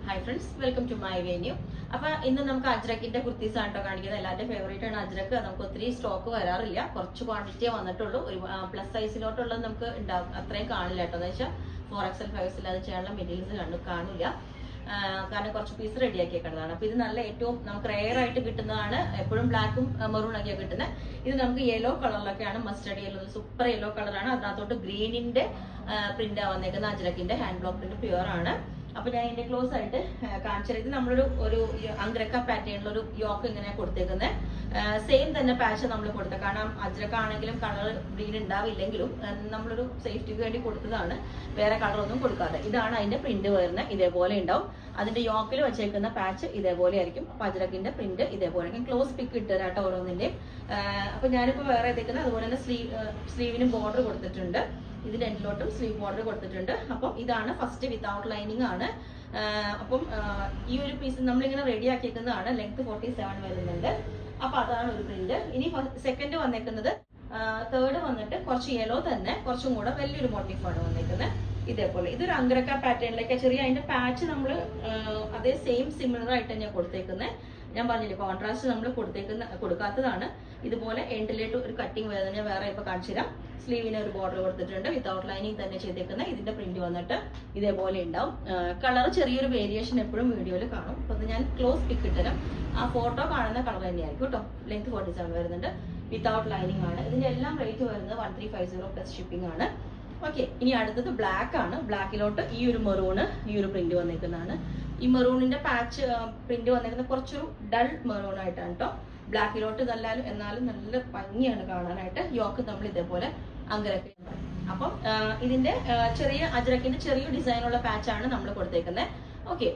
Hi friends, welcome to my venue. അപ്പൊ ഇന്ന് നമുക്ക് അജ്രക്കിന്റെ കുർത്തീസ് ആണ് കേട്ടോ കാണിക്കുന്നത്. എല്ലാവരുടെ ഫേവറേറ്റ് ആണ് അജ്രക്ക്. നമുക്ക് ഒത്തിരി സ്റ്റോക്ക് വരാറില്ല, കുറച്ച് ക്വാണ്ടിറ്റിയേ വന്നിട്ടുള്ളൂ. ഒരു പ്ലസ് സൈസിലോട്ടുള്ളത് നമുക്ക് ഉണ്ടാവും, അത്രയും കാണില്ല കേട്ടോ. എന്ന് വെച്ചാൽ 4XL 5XL അത് ചെയ്യാനുള്ള മെറ്റീരിയൽസ് കാണില്ല, കാരണം കുറച്ച് പീസ് റെഡിയാക്കി വെക്കേണ്ടതാണ്. അപ്പൊ ഇത് നല്ല ഏറ്റവും നമുക്ക് റെയർ ആയിട്ട് കിട്ടുന്നതാണ്. എപ്പോഴും ബ്ലാക്കും മെറൂൺ ഒക്കെയാണ് കിട്ടുന്നത്. ഇത് നമുക്ക് യെല്ലോ കളറിലൊക്കെയാണ്, മസ്റ്റർഡ് യെല്ലോ, സൂപ്പർ യെല്ലോ കളറാണ്. അതിനകത്തോട്ട് ഗ്രീനിന്റെ പ്രിന്റ് വന്നേക്കുന്ന അജ്രക്കിന്റെ ഹാൻഡ് ബ്ലോക്ക് പ്രിന്റ് പ്യുവർ ആണ്. അപ്പൊ ഞാൻ ഇതിന്റെ ക്ലോസ് ആയിട്ട് കാണിച്ചത്, ഇത് നമ്മളൊരു അങ്ക്രക്ക പാറ്റേണിലൊരു യോക്ക് ഇങ്ങനെ കൊടുത്തേക്കുന്നത്. സെയിം തന്നെ പാച്ച് നമ്മൾ കൊടുത്ത, കാരണം അജ്രക്ക ആണെങ്കിലും കളർ ഗ്രീൻ ഉണ്ടാവില്ലെങ്കിലും നമ്മളൊരു സേഫ്റ്റിക്ക് വേണ്ടി കൊടുത്തതാണ്, വേറെ കളറൊന്നും കൊടുക്കാതെ. ഇതാണ് അതിന്റെ പ്രിന്റ് വരുന്നത്, ഇതേപോലെ ഉണ്ടാവും. അതിന്റെ യോക്കിൽ വെച്ചേക്കുന്ന പാച്ച് ഇതേപോലെ ആയിരിക്കും. അപ്പൊ അജ്രക്കിന്റെ പ്രിന്റ് ഇതേപോലെ. ഞാൻ ക്ലോസ് പിക്ക് ഇട്ടുതരാട്ടോ ഓരോന്നിന്റെയും. അപ്പൊ ഞാനിപ്പോ വേറെ എടുക്കുന്നത്, അതുപോലെ തന്നെ സ്ലീവിനും ബോർഡർ കൊടുത്തിട്ടുണ്ട്. ഇതിന്റെ എൻഡിലോട്ടും സ്ലീവ് ബോർഡർ കൊടുത്തിട്ടുണ്ട്. അപ്പം ഇതാണ് ഫസ്റ്റ് വിത്തൗട്ട് ലൈനിങ് ആണ്. അപ്പം ഈ ഒരു പീസ് നമ്മളിങ്ങനെ റെഡി ആക്കിയേക്കുന്നതാണ്. ലെങ്ത് 47 വരുന്നുണ്ട്. അപ്പൊ അതാണ് ഒരു പ്രിന്റ്. ഇനി സെക്കൻഡ് വന്നേക്കുന്നത്, തേർഡ് വന്നിട്ട് കുറച്ച് യെല്ലോ തന്നെ, കുറച്ചും കൂടെ വലിയൊരു മോട്ടീഫാണ് വന്നേക്കുന്നത്. ഇതേപോലെ ഇതൊരു അങ്ക്രക്ക പാറ്റേണിലേക്ക് ചെറിയ അതിന്റെ പാച്ച് നമ്മൾ അതേ സെയിം സിമിലർ ആയിട്ട് തന്നെയാണ് കൊടുത്തേക്കുന്നത്. ഞാൻ പറഞ്ഞില്ലേ, കോൺട്രാസ്റ്റ് നമ്മൾ കൊടുക്കാത്തതാണ്. ഇതുപോലെ എൻഡിലേട്ട് ഒരു കട്ടിങ് വരുന്നത് ഞാൻ വേറെ ഇപ്പൊ കാണിച്ചു തരാം. സ്ലീവിന് ഒരു ബോർഡർ കൊടുത്തിട്ടുണ്ട്, വിത്തൗട്ട് ലൈനിങ് തന്നെ ചെയ്തേക്കുന്നത്. ഇതിന്റെ പ്രിന്റ് വന്നിട്ട് ഇതേപോലെ ഉണ്ടാവും. കളർ ചെറിയൊരു വേരിയേഷൻ എപ്പോഴും വീഡിയോയിൽ കാണും. അപ്പൊ ഞാൻ ക്ലോസ് പിക്ക് ഇട്ടുതരാം. ആ ഫോട്ടോ കാണുന്ന കളർ തന്നെയായിരിക്കും കേട്ടോ. ലെങ്ത് 47 വരുന്നുണ്ട്, വിത്തൗട്ട് ലൈനിങ് ആണ്. ഇതിന്റെ എല്ലാം റേറ്റ് വരുന്നത് 1350 പ്ലസ് ഷിപ്പിംഗ് ആണ്. ഓക്കെ, ഇനി അടുത്തത് ബ്ലാക്ക് ആണ്. ബ്ലാക്കിലോട്ട് ഈ ഒരു മെറൂണ്, ഈ ഒരു പ്രിന്റ് വന്നേക്കുന്നതാണ്. ഈ മെറൂണിന്റെ പാച്ച് പ്രിന്റ് വന്നേക്കുന്നത് കുറച്ചൊരു ഡൾ മെറൂൺ ആയിട്ടാണ് കേട്ടോ. ബ്ലാക്കിലോട്ട് എന്നാലും നല്ല ഭംഗിയാണ് കാണാനായിട്ട്. യോക്ക് നമ്മൾ ഇതേപോലെ അങ്കരക്ക്. അപ്പം ഇതിന്റെ അജ്രക്കിന്റെ ചെറിയ ഡിസൈനുള്ള പാച്ചാണ് നമ്മൾ കൊടുത്തേക്കുന്നത്. ഓക്കെ,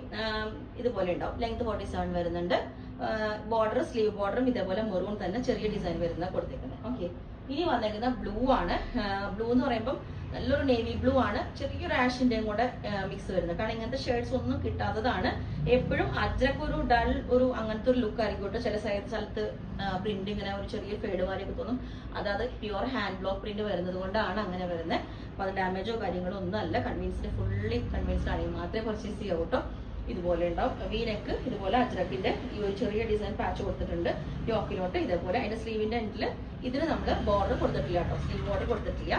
ഇതുപോലെ ഉണ്ടാവും. ലെങ്ത് 47 വരുന്നുണ്ട്. ബോർഡർ, സ്ലീവ് ബോർഡറും ഇതേപോലെ മെറൂൺ തന്നെ ചെറിയ ഡിസൈൻ വരുന്ന കൊടുത്തേക്കുന്നത്. ഓക്കെ, ഇനി വന്നേക്കുന്ന ബ്ലൂ ആണ്. ബ്ലൂ എന്ന് പറയുമ്പോൾ നല്ലൊരു നേവി ബ്ലൂ ആണ്, ചെറിയൊരു ആഷിന്റെയും കൂടെ മിക്സ് വരുന്നത്. കാരണം ഇങ്ങനത്തെ ഷെയ്ഡ്സ് ഒന്നും കിട്ടാത്തതാണ്. എപ്പോഴും അജ്രക്ക് ഒരു ഡൾ അങ്ങനത്തെ ഒരു ലുക്ക് ആയിരിക്കും കേട്ടോ. ചില സ്ഥലത്ത് പ്രിന്റ് ഇങ്ങനെ ഒരു ചെറിയ ഫേഡ് മാറിയൊക്കെ തോന്നും. അതായത് പ്യുവർ ഹാൻഡ് ബ്ലോക്ക് പ്രിന്റ് വരുന്നത് കൊണ്ടാണ് അങ്ങനെ വരുന്നത്. അപ്പൊ അത് ഡാമേജോ കാര്യങ്ങളോ ഒന്നും അല്ല. ഫുള്ളി കൺവിൻസ്ഡ് ആണെങ്കിൽ മാത്രമേ പർച്ചേസ് ചെയ്യാവൂ കേട്ടോ. ഇതുപോലെ ഉണ്ടാവും. വീനെക്ക് ഇതുപോലെ അജ്രക്കിന്റെ ഈ ഒരു ചെറിയ ഡിസൈൻ പാച്ച് കൊടുത്തിട്ടുണ്ട്. യോക്കിലോട്ട് ഇതേപോലെ. അതിന്റെ സ്ലീവിന്റെ എൻഡിൽ ഇതിന് നമ്മൾ ബോർഡർ കൊടുത്തിട്ടില്ല കേട്ടോ, സ്ലീവ് ബോർഡർ കൊടുത്തിട്ടില്ല.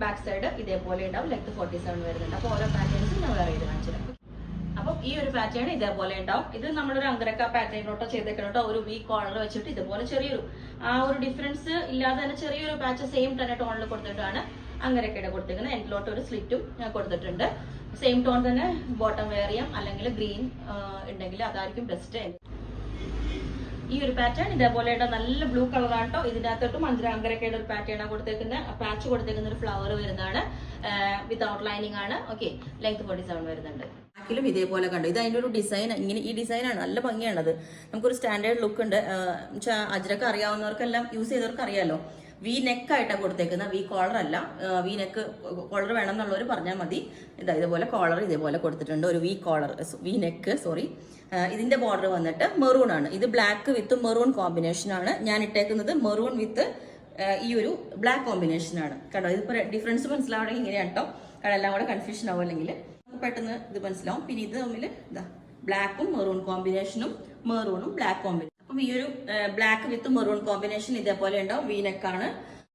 ബാക്ക് സൈഡ് ഇതേപോലെ ഉണ്ടാവും. ലെങ്ത് 47 വരുന്നുണ്ട്. അപ്പൊ ഓരോ പാറ്റേൺസും ഞാൻ വേറെ ഇത് കാണിച്ചിട്ടുണ്ട്. അപ്പം ഈ ഒരു പാറ്റേൺ ഇതേപോലെ ഉണ്ടാവും. ഇത് നമ്മളൊരു അങ്ക്രക്ക പാറ്റേണിലോട്ടോ ചെയ്തേക്കണോട്ടോ. ഒരു വി കോളർ വെച്ചിട്ട് ഇതുപോലെ ചെറിയൊരു ഒരു ഡിഫറൻസ് ഇല്ലാതെ തന്നെ ചെറിയൊരു പാച്ച് സെയിം തന്നെ ടോണിൽ കൊടുത്തിട്ടാണ് അങ്ക്രക്കയുടെ കൊടുത്തേക്കുന്നത്. എൻഡിലോട്ട് ഒരു സ്ലിറ്റും കൊടുത്തിട്ടുണ്ട്. സെയിം ടോൺ തന്നെ ബോട്ടം വെയർ ചെയ്യാം, അല്ലെങ്കിൽ ഗ്രീൻ ഉണ്ടെങ്കിൽ അതായിരിക്കും ബെസ്റ്റ്. ഈ ഒരു പാറ്റേൺ ഇതേപോലെ നല്ല ബ്ലൂ കളറാണ് കേട്ടോ. ഇതിനകത്തോട്ടും അങ്ക്രക്കയുടെ ഒരു പാറ്റേൺ ആണ് കൊടുത്തേക്കുന്നത്. പാച്ച് കൊടുത്തേക്കുന്ന ഒരു ഫ്ലവർ വരുന്നതാണ്. വിത്തൗട്ട് ലൈനിങ് ആണ്. ഓക്കെ, ലെങ്ത് 47 വരുന്നുണ്ട്. ബാക്കിലും ഇതേപോലെ കണ്ടു. ഇത് അതിന്റെ ഒരു ഡിസൈൻ, ഇങ്ങനെ ഈ ഡിസൈനാണ്, നല്ല ഭംഗിയാണത്. നമുക്കൊരു സ്റ്റാൻഡേർഡ് ലുക്ക് ഉണ്ട്. അജ്രക്ക് അറിയാവുന്നവർക്കെല്ലാം, യൂസ് ചെയ്തവർക്ക് അറിയാലോ. വി നെക്ക് ആയിട്ടാണ് കൊടുത്തേക്കുന്നത്, വി കോളർ അല്ല. വി നെക്ക് കോളർ വേണം എന്നുള്ളവർ പറഞ്ഞാൽ മതി. ഇതേപോലെ കോളർ ഇതേപോലെ കൊടുത്തിട്ടുണ്ട്, ഒരു V collar, V neck, sorry. ഇതിന്റെ ബോർഡർ വന്നിട്ട് മെറൂൺ ആണ്. ഇത് ബ്ലാക്ക് വിത്ത് മെറൂൺ കോമ്പിനേഷൻ ആണ്. ഞാൻ ഇട്ടേക്കുന്നത് മെറൂൺ വിത്ത് ഈ ഒരു ബ്ലാക്ക് കോമ്പിനേഷൻ ആണ് കേട്ടോ. ഇതിപ്പോ ഡിഫറൻസ് മനസ്സിലാവണമെങ്കിൽ ഇങ്ങനെയാണ് കേട്ടോ, കാരണം എല്ലാം കൂടെ കൺഫ്യൂഷൻ ആവും, അല്ലെങ്കിൽ പെട്ടെന്ന് ഇത് മനസ്സിലാവും. പിന്നെ ഇത് തമ്മിൽ ഇതാ ബ്ലാക്കും മെറൂൺ കോമ്പിനേഷനും, മെറൂണും ബ്ലാക്ക് കോമ്പിനേഷൻ. അപ്പം ഈ ഒരു ബ്ലാക്ക് വിത്ത് മെറൂൺ കോമ്പിനേഷൻ ഇതേപോലെ ഉണ്ടാവും. വീനെക്കാണ്.